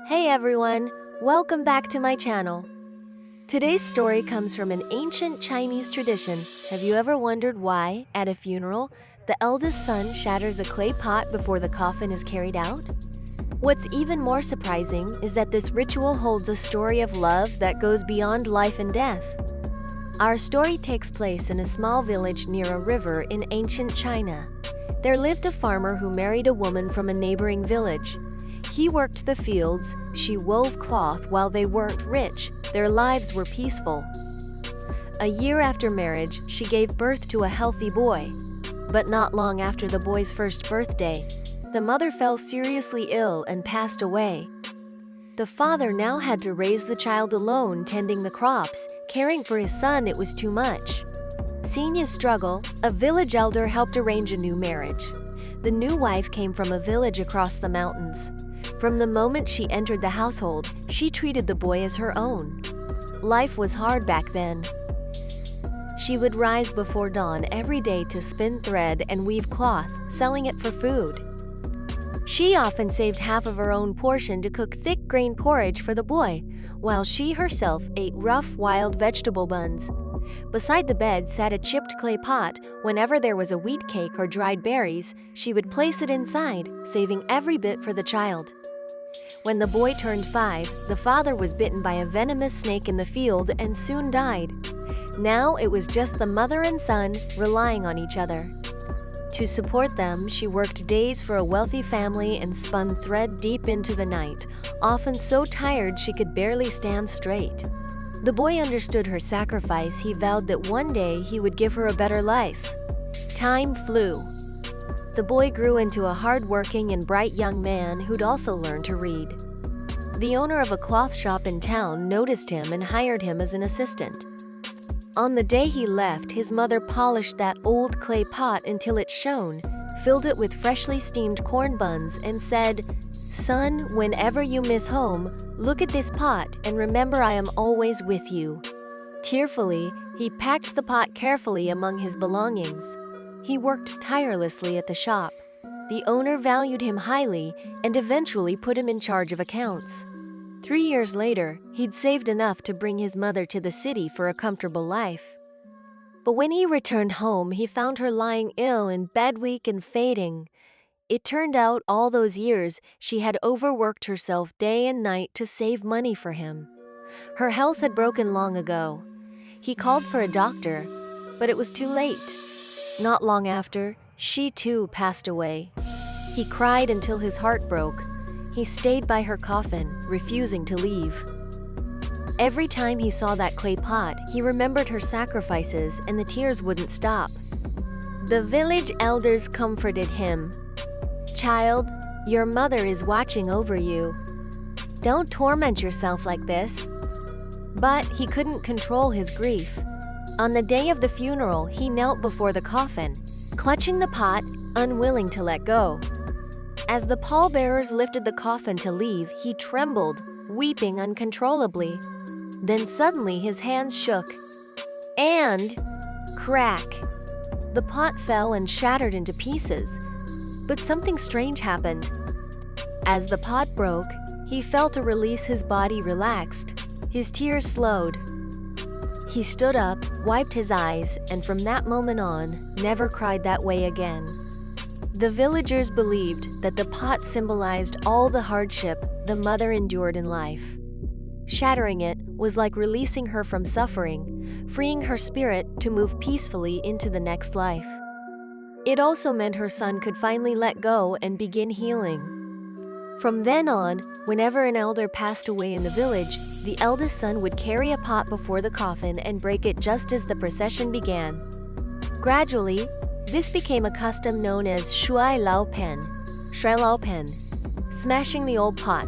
Hey everyone, welcome back to my channel. Today's story comes from an ancient Chinese tradition. Have you ever wondered why, at a funeral, the eldest son shatters a clay pot before the coffin is carried out? What's even more surprising is that this ritual holds a story of love that goes beyond life and death. Our story takes place in a small village near a river in ancient China. There lived a farmer who married a woman from a neighboring village. He worked the fields, she wove cloth. While they weren't rich, their lives were peaceful. A year after marriage, she gave birth to a healthy boy. But not long after the boy's first birthday, the mother fell seriously ill and passed away. The father now had to raise the child alone, tending the crops. Caring for his son, it was too much. Seeing his struggle, a village elder helped arrange a new marriage. The new wife came from a village across the mountains. From the moment she entered the household, she treated the boy as her own. Life was hard back then. She would rise before dawn every day to spin thread and weave cloth, selling it for food. She often saved half of her own portion to cook thick grain porridge for the boy, while she herself ate rough, wild vegetable buns. Beside the bed sat a chipped clay pot. Whenever there was a wheat cake or dried berries, she would place it inside, saving every bit for the child. When the boy turned 5, the father was bitten by a venomous snake in the field and soon died. Now it was just the mother and son relying on each other. To support them, she worked days for a wealthy family and spun thread deep into the night, often so tired she could barely stand straight. The boy understood her sacrifice. He vowed that one day he would give her a better life. Time flew. The boy grew into a hard-working and bright young man who'd also learned to read. The owner of a cloth shop in town noticed him and hired him as an assistant. On the day he left, his mother polished that old clay pot until it shone, filled it with freshly steamed corn buns, and said, "Son, whenever you miss home, look at this pot and remember I am always with you." Tearfully, he packed the pot carefully among his belongings. He worked tirelessly at the shop. The owner valued him highly and eventually put him in charge of accounts. 3 years later, he'd saved enough to bring his mother to the city for a comfortable life. But when he returned home, he found her lying ill in bed, weak and fading. It turned out all those years she had overworked herself day and night to save money for him. Her health had broken long ago. He called for a doctor, but it was too late. Not long after, she too passed away. He cried until his heart broke. He stayed by her coffin, refusing to leave. Every time he saw that clay pot, he remembered her sacrifices, and the tears wouldn't stop. The village elders comforted him. "Child, your mother is watching over you. Don't torment yourself like this." But he couldn't control his grief. On the day of the funeral, he knelt before the coffin, clutching the pot, unwilling to let go. As the pallbearers lifted the coffin to leave, he trembled, weeping uncontrollably. Then suddenly his hands shook, and crack! The pot fell and shattered into pieces. But something strange happened. As the pot broke, he felt a release. His body relaxed. His tears slowed. He stood up, wiped his eyes, and from that moment on, never cried that way again. The villagers believed that the pot symbolized all the hardship the mother endured in life. Shattering it was like releasing her from suffering, freeing her spirit to move peacefully into the next life. It also meant her son could finally let go and begin healing. From then on, whenever an elder passed away in the village, the eldest son would carry a pot before the coffin and break it just as the procession began. Gradually, this became a custom known as shuai lao pen, smashing the old pot.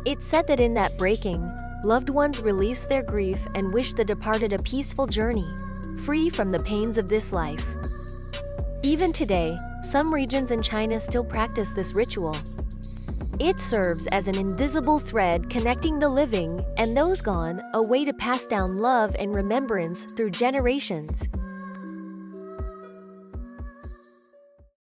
It's said that in that breaking, loved ones release their grief and wish the departed a peaceful journey, free from the pains of this life. Even today, some regions in China still practice this ritual. It serves as an invisible thread connecting the living and those gone, a way to pass down love and remembrance through generations.